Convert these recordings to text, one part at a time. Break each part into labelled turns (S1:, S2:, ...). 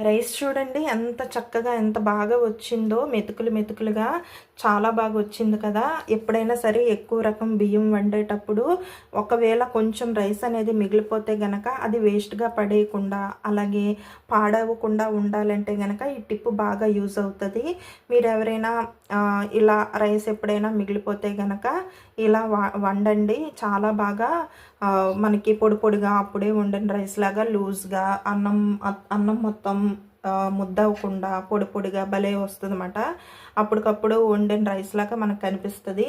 S1: Rice చూడండి ఎంత చక్కగా ఎంత బాగా వచ్చిందో, మెతుకులు మెతుకులుగా చాలా బాగా వచ్చింది కదా. ఎప్పుడైనా సరే ఎక్కువ రకం బియ్యం వండేటప్పుడు ఒకవేళ కొంచెం రైస్ అనేది మిగిలిపోతే గనక అది వేస్ట్గా పడేయకుండా అలాగే పాడవకుండా ఉండాలంటే గనక ఈ టిప్ బాగా యూజ్ అవుతుంది. మీరు ఎవరైనా ఇలా రైస్ ఎప్పుడైనా మిగిలిపోతే గనక ఇలా వండండి. చాలా బాగా మనకి పొడి పొడిగా అప్పుడే వండిన రైస్ లాగా లూజ్గా అన్నం అన్నం మొత్తం ముద్ద అవ్వకుండా పొడి పొడిగా భలే వస్తుంది అన్నమాట. అప్పటికప్పుడు వండిన రైస్ లాగా మనకు కనిపిస్తుంది.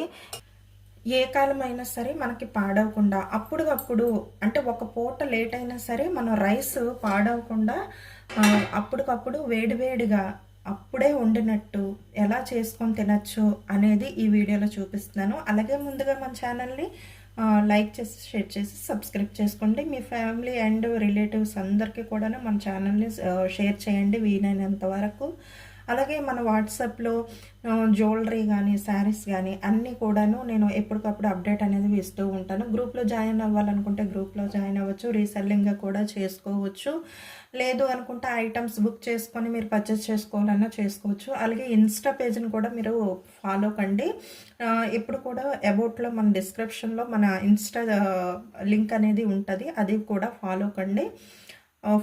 S1: ఏ కాలమైనా సరే మనకి పాడవకుండా అప్పటికప్పుడు అంటే ఒక పూట లేట్ అయినా సరే మనం రైస్ పాడవకుండా అప్పటికప్పుడు వేడివేడిగా అప్పుడే వండినట్టు ఎలా చేసుకొని తినచ్చు అనేది ఈ వీడియోలో చూపిస్తున్నాను. అలాగే ముందుగా మన ఛానల్ని లైక్ చేసి షేర్ చేసి సబ్స్క్రైబ్ చేసుకోండి. మీ ఫ్యామిలీ అండ్ రిలేటివ్స్ అందరికీ కూడా మన ఛానల్ని షేర్ చేయండి వీలైనంత వరకు. అలాగే మన వాట్సాప్లో జ్యువెలరీ కానీ శారీస్ కానీ అన్నీ కూడాను నేను ఎప్పటికప్పుడు అప్డేట్ అనేది ఇస్తూ ఉంటాను. గ్రూప్లో జాయిన్ అవ్వాలనుకుంటే గ్రూప్లో జాయిన్ అవ్వచ్చు, రీసెల్లింగ్గా కూడా చేసుకోవచ్చు. లేదు అనుకుంటే ఐటమ్స్ బుక్ చేసుకొని మీరు పర్చేస్ చేసుకోవాలన్నా చేసుకోవచ్చు. అలాగే ఇన్స్టా పేజ్ని కూడా మీరు ఫాలో కండి. ఇప్పుడు కూడా అబౌట్లో మన డిస్క్రిప్షన్లో మన ఇన్స్టా లింక్ అనేది ఉంటుంది, అది కూడా ఫాలో కండి,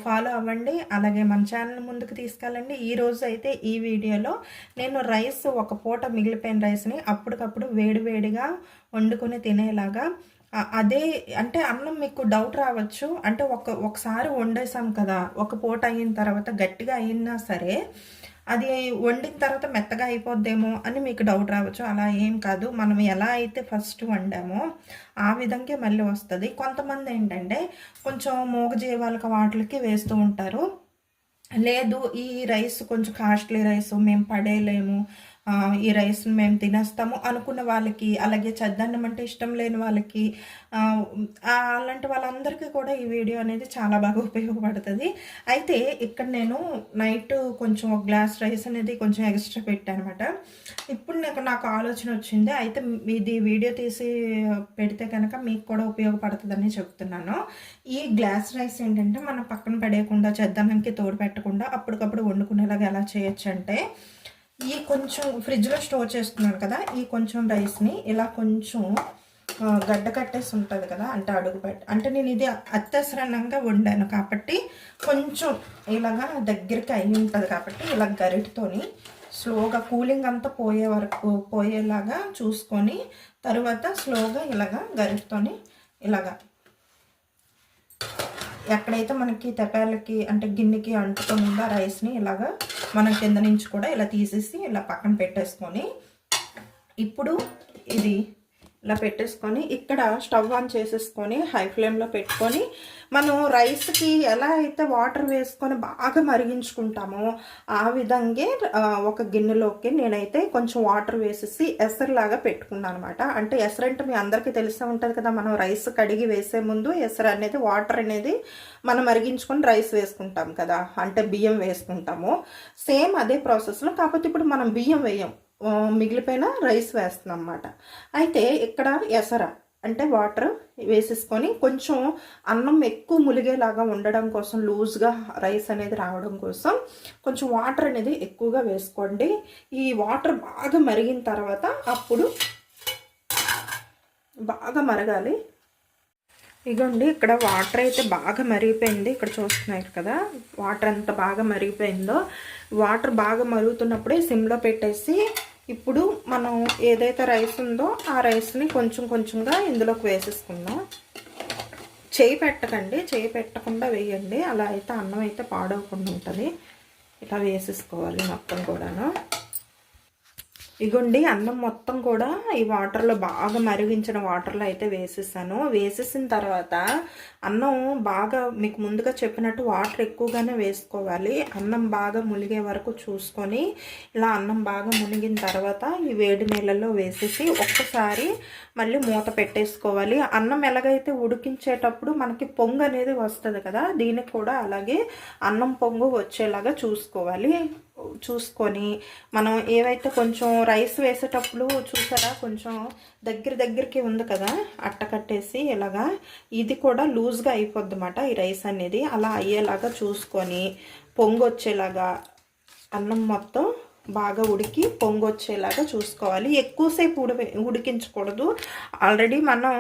S1: ఫాలో అవ్వండి. అలాగే మన ఛానల్ ముందుకు తీసుకెళ్ళండి. ఈరోజు అయితే ఈ వీడియోలో నేను రైస్ ఒక పూట మిగిలిపోయిన రైస్ని అప్పటికప్పుడు వేడివేడిగా వండుకొని తినేలాగా అదే అంటే అన్నం మీకు డౌట్ రావచ్చు, అంటే ఒకసారి వండేసాం కదా, ఒక పూట అయిన తర్వాత గట్టిగా అయినా సరే అది వండిన తర్వాత మెత్తగా అయిపోద్దేమో అని మీకు డౌట్ రావచ్చు. అలా ఏం కాదు, మనం ఎలా అయితే ఫస్ట్ వండామో ఆ విధంగా మళ్ళీ వస్తుంది. కొంతమంది ఏంటంటే కొంచెం మూగజీవాలకు వాటికి వేస్తూ ఉంటారు. లేదు ఈ రైస్ కొంచెం కాస్ట్లీ రైస్ మేము పడేయలేము, ఈ రైస్ని మేము తినేస్తాము అనుకున్న వాళ్ళకి, అలాగే చద్దన్నం అంటే ఇష్టం లేని వాళ్ళకి, అలాంటి వాళ్ళందరికీ కూడా ఈ వీడియో అనేది చాలా బాగా ఉపయోగపడుతుంది. అయితే ఇక్కడ నేను నైట్ కొంచెం ఒక గ్లాస్ రైస్ అనేది కొంచెం ఎక్స్ట్రా పెట్టాను అనమాట. ఇప్పుడు నాకు ఆలోచన వచ్చింది, అయితే ఇది వీడియో తీసి పెడితే కనుక మీకు కూడా ఉపయోగపడుతుందని చెప్తున్నాను. ఈ గ్లాస్ రైస్ ఏంటంటే మనం పక్కన పడేయకుండా చద్దన్నంకి తోడు పెట్టకుండా అప్పటికప్పుడు వండుకునేలాగా ఎలా చేయొచ్చు అంటే, ఈ కొంచెం ఫ్రిడ్జ్లో స్టోర్ చేసుకున్నాను కదా, ఈ కొంచెం రైస్ని ఇలా కొంచెం గడ్డ కట్టేసి ఉంటుంది కదా, అంటే అడుగు అంటే నేను ఇది అత్యవసరంగా వండాను కాబట్టి కొంచెం ఇలాగా దగ్గరికి అయి ఉంటుంది కాబట్టి ఇలా గరిటతోని స్లోగా కూలింగ్ అంతా పోయే వరకు పోయేలాగా చూసుకొని తర్వాత స్లోగా ఇలాగా గరిటతోని ఇలాగా ఎక్కడైతే మనకి తెపాలకి అంటే గిన్నెకి అంటుతుందో రైస్ని ఇలాగా మనం కింద నుంచి కూడా ఇలా తీసేసి ఇలా పక్కన పెట్టేసుకొని ఇప్పుడు ఇది ఇలా పెట్టేసుకొని ఇక్కడ స్టవ్ ఆన్ చేసేసుకొని హై ఫ్లేమ్లో పెట్టుకొని మనం రైస్కి ఎలా అయితే వాటర్ వేసుకొని బాగా మరిగించుకుంటామో ఆ విధంగా ఒక గిన్నెలోకి నేనైతే కొంచెం వాటర్ వేసేసి ఎసరులాగా పెట్టుకున్నాను అనమాట. అంటే ఎసరు అంటే మీ అందరికీ తెలిసే ఉంటుంది కదా, మనం రైస్ కడిగి వేసే ముందు ఎసరు అనేది వాటర్ అనేది మనం మరిగించుకొని రైస్ వేసుకుంటాం కదా, అంటే బియ్యం వేసుకుంటాము. సేమ్ అదే ప్రాసెస్లో, కాకపోతే ఇప్పుడు మనం బియ్యం వేయం, మిగిలిపోయిన రైస్ వేస్తున్నాం అన్నమాట. అయితే ఇక్కడ ఎసర అంటే వాటర్ వేసేసుకొని కొంచెం అన్నం ఎక్కువ ములిగేలాగా ఉండడం కోసం, లూజ్గా రైస్ అనేది రావడం కోసం కొంచెం వాటర్ అనేది ఎక్కువగా వేసుకోండి. ఈ వాటర్ బాగా మరిగిన తర్వాత అప్పుడు బాగా మరగాలి. ఇగోండి ఇక్కడ వాటర్ అయితే బాగా మరిగిపోయింది, ఇక్కడ చూస్తున్నారు కదా వాటర్ ఎంత బాగా మరిగిపోయిందో. వాటర్ బాగా మరుగుతున్నప్పుడే సిమ్లో పెట్టేసి ఇప్పుడు మనం ఏదైతే రైస్ ఉందో ఆ రైస్ని కొంచెం కొంచెంగా ఇందులోకి వేసేసుకుందాం. చేయి పెట్టకండి, చేయి పెట్టకుండా వేయండి, అలా అయితే అన్నం అయితే పాడవకుండా ఉంటుంది. ఇలా వేసేసుకోవాలి మొత్తం కూడాను. ఇగోండి అన్నం మొత్తం కూడా ఈ వాటర్లో బాగా మరిగించిన వాటర్లో అయితే వేసేసాను. వేసేసిన తర్వాత అన్నం బాగా మీకు ముందుగా చెప్పినట్టు వాటర్ ఎక్కువగానే వేసుకోవాలి. అన్నం బాగా మునిగే వరకు చూసుకొని ఇలా అన్నం బాగా మునిగిన తర్వాత ఈ వేడి నీళ్ళల్లో వేసేసి ఒక్కసారి మళ్ళీ మూత పెట్టేసుకోవాలి. అన్నం ఎలాగైతే ఉడికించేటప్పుడు మనకి పొంగు అనేది వస్తుంది కదా, దీనికి కూడా అలాగే అన్నం పొంగు వచ్చేలాగా చూసుకోవాలి. చూసుకొని మనం ఏవైతే కొంచెం రైస్ వేసేటప్పుడు చూసారా కొంచెం దగ్గరికి ఉంది కదా అట్ట కట్టేసి ఇలాగా, ఇది కూడా లూజ్గా అయిపోద్ది అన్నమాట ఈ రైస్ అనేది. అలా అయ్యేలాగా చూసుకొని పొంగొచ్చేలాగా అన్నం మొత్తం బాగా ఉడికి పొంగొచ్చేలాగా చూసుకోవాలి. ఎక్కువసేపు ఉడికించకూడదు. ఆల్రెడీ మనం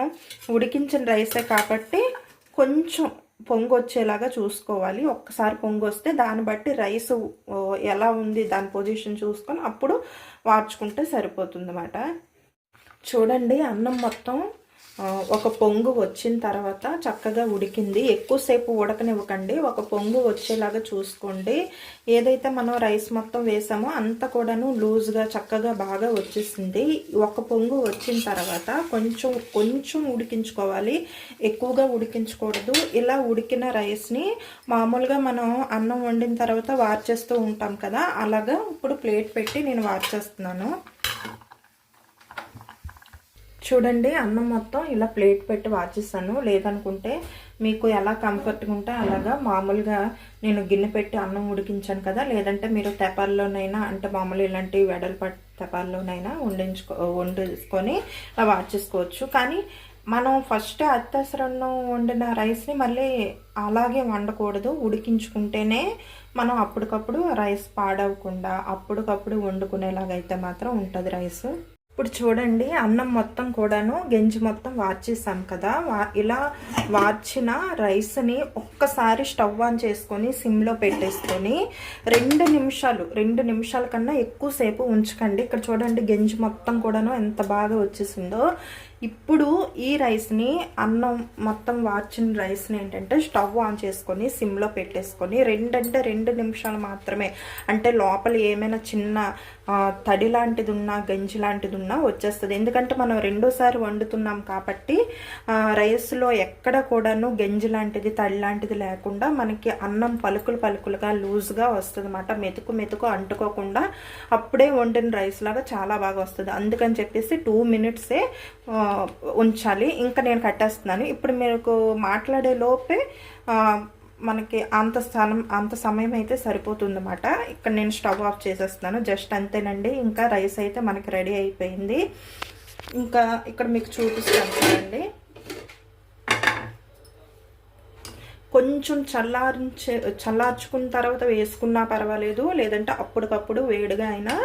S1: ఉడికించిన రైసే కాబట్టి కొంచెం పొంగొచ్చేలాగా చూసుకోవాలి. ఒక్కసారి పొంగొస్తే దాన్ని బట్టి రైస్ ఎలా ఉంది దాని పొజిషన్ చూసుకొని అప్పుడు వార్చుకుంటే సరిపోతుందన్నమాట. చూడండి, అన్నం మొత్తం ఒక పొంగు వచ్చిన తర్వాత చక్కగా ఉడికింది. ఎక్కువసేపు ఉడకనివ్వకండి, ఒక పొంగు వచ్చేలాగా చూసుకోండి. ఏదైతే మనం రైస్ మొత్తం వేసామో అంతా కూడాను లూజ్గా చక్కగా బాగా వచ్చేసింది. ఒక పొంగు వచ్చిన తర్వాత కొంచెం ఉడికించుకోవాలి, ఎక్కువగా ఉడికించకూడదు. ఇలా ఉడికిన రైస్ని మామూలుగా మనం అన్నం వండిన తర్వాత వార్చేస్తూ ఉంటాం కదా, అలాగా ఇప్పుడు ప్లేట్ పెట్టి నేను వార్చేస్తున్నాను. చూడండి, అన్నం మొత్తం ఇలా ప్లేట్ పెట్టి వార్చేస్తాను. లేదనుకుంటే మీకు ఎలా కంఫర్ట్గా ఉంటే అలాగా మామూలుగా నేను గిన్నె పెట్టి అన్నం ఉడికించాను కదా, లేదంటే మీరు తెపాల్లోనైనా అంటే మామూలు ఇలాంటి వెడల్పాటి తెపాల్లోనైనా వండేసుకొని వార్చేసుకోవచ్చు. కానీ మనం ఫస్ట్ అత్యవసరంలో వండిన రైస్ని మళ్ళీ అలాగే వండకూడదు. ఉడికించుకుంటేనే మనం అప్పటికప్పుడు రైస్ పాడవకుండా అప్పటికప్పుడు వండుకునేలాగైతే మాత్రం ఉంటుంది రైస్. ఇప్పుడు చూడండి, అన్నం మొత్తం కూడాను గెంజి మొత్తం వార్చేసాం కదా, ఇలా వార్చిన రైస్ని ఒక్కసారి స్టవ్ ఆన్ చేసుకొని సిమ్లో పెట్టేసుకొని 2 నిమిషాల కన్నా ఎక్కువసేపు ఉంచకండి. ఇక్కడ చూడండి, గెంజి మొత్తం కూడాను ఎంత బాగా వచ్చేసిందో. ఇప్పుడు ఈ రైస్ని అన్నం మొత్తం వార్చిన రైస్ని ఏంటంటే స్టవ్ ఆన్ చేసుకొని సిమ్లో పెట్టేసుకొని 2 నిమిషాలు మాత్రమే, అంటే లోపల ఏమైనా చిన్న తడి లాంటిది ఉన్నా గంజి లాంటిది ఉన్నా వచ్చేస్తుంది. ఎందుకంటే మనం రెండోసారి వండుతున్నాం కాబట్టి రైస్లో ఎక్కడ కూడాను గంజి లాంటిది తడి లాంటిది లేకుండా మనకి అన్నం పలుకులుగా లూజ్గా వస్తుంది అన్నమాట. మెతుకు అంటుకోకుండా అప్పుడే వండిన రైస్ లాగా చాలా బాగా వస్తుంది. అందుకని చెప్పేసి 2 మినిట్సే ఉంచాలి. ఇంకా నేను కట్టేస్తున్నాను. ఇప్పుడు మీకు మాట్లాడే లోపే మనకి అంత సమయం అయితే సరిపోతుందన్నమాట. ఇక్కడ నేను స్టవ్ ఆఫ్ చేసేస్తున్నాను. జస్ట్ అంతేనండి, ఇంకా రైస్ అయితే మనకి రెడీ అయిపోయింది. ఇంకా ఇక్కడ మీకు చూపిస్తాను చూడండి. కొంచెం చల్లార్చుకున్న తర్వాత వేసుకున్నా పర్వాలేదు, లేదంటే అప్పటికప్పుడు వేడిగా అయినా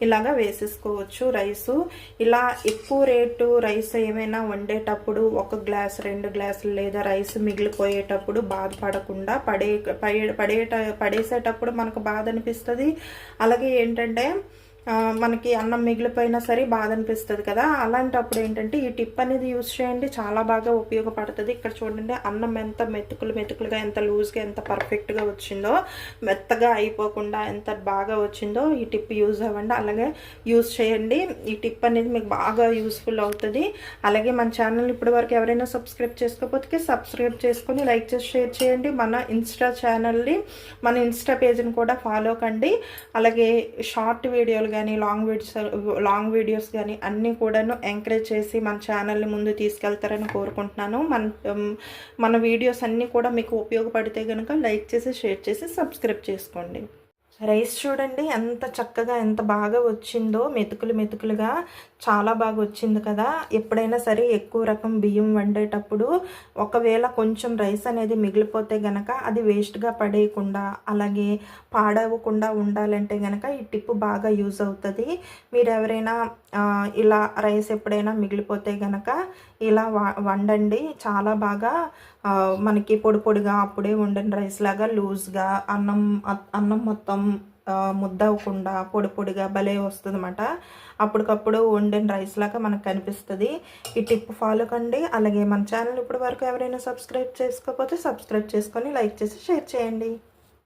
S1: ఇలాగా వేసేసుకోవచ్చు రైసు. ఇలా ఎక్కువ రేటు రైస్ ఏమైనా వండేటప్పుడు 1 గ్లాస్ 2 గ్లాసులు లేదా రైస్ మిగిలిపోయేటప్పుడు బాధపడకుండా పడేసేటప్పుడు మనకు బాధ అనిపిస్తుంది. అలాగే ఏంటంటే మనకి అన్నం మిగిలిపోయినా సరే బాధ అనిపిస్తుంది కదా, అలాంటప్పుడు ఏంటంటే ఈ టిప్ అనేది యూజ్ చేయండి, చాలా బాగా ఉపయోగపడుతుంది. ఇక్కడ చూడండి, అన్నం ఎంత మెతుకులుగా ఎంత లూజ్గా ఎంత పర్ఫెక్ట్గా వచ్చిందో, మెత్తగా అయిపోకుండా ఎంత బాగా వచ్చిందో. ఈ టిప్ యూజ్ అవ్వండి, అలాగే యూజ్ చేయండి. ఈ టిప్ అనేది మీకు బాగా యూస్ఫుల్ అవుతుంది. అలాగే మన ఛానల్ ఇప్పటి వరకు ఎవరైనా సబ్స్క్రైబ్ చేసుకోకపోతే సబ్స్క్రైబ్ చేసుకొని లైక్ చేసి షేర్ చేయండి. మన ఇన్స్టా ఛానల్ని మన ఇన్స్టా పేజ్ని కూడా ఫాలో కండి. అలాగే షార్ట్ వీడియోలు కానీ లాంగ్ వీడియోస్ కానీ అన్నీ కూడాను ఎంకరేజ్ చేసి మన ఛానల్ని ముందు తీసుకెళ్తారని కోరుకుంటున్నాను. మన వీడియోస్ అన్నీ కూడా మీకు ఉపయోగపడితే కనుక లైక్ చేసి షేర్ చేసి సబ్స్క్రైబ్ చేసుకోండి. రైస్ చూడండి ఎంత చక్కగా ఎంత బాగా వచ్చిందో, మెతుకులుగా చాలా బాగా వచ్చింది కదా. ఎప్పుడైనా సరే ఎక్కువ రకం బియ్యం వండేటప్పుడు ఒకవేళ కొంచెం రైస్ అనేది మిగిలిపోతే గనక అది వేస్ట్గా పడేయకుండా అలాగే పాడవకుండా ఉండాలంటే గనక ఈ టిప్ బాగా యూజ్ అవుతుంది. మీరు ఎవరైనా ఇలా రైస్ ఎప్పుడైనా మిగిలిపోతే గనక ఇలా వండండి. చాలా బాగా మనకి పొడిగా అప్పుడే వండిన రైస్ లాగా లూజ్గా అన్నం మొత్తం ముద్ద అవ్వకుండా పొడిగా భలే వస్తుంది అన్నమాట. అప్పటికప్పుడు వండిన రైస్ లాగా మనకు కనిపిస్తుంది. ఈ టిప్ ఫాలో కండి. అలాగే మన ఛానల్ ఇప్పటి వరకు ఎవరైనా సబ్స్క్రైబ్ చేసుకోకపోతే సబ్స్క్రైబ్ చేసుకొని లైక్ చేసి షేర్ చేయండి.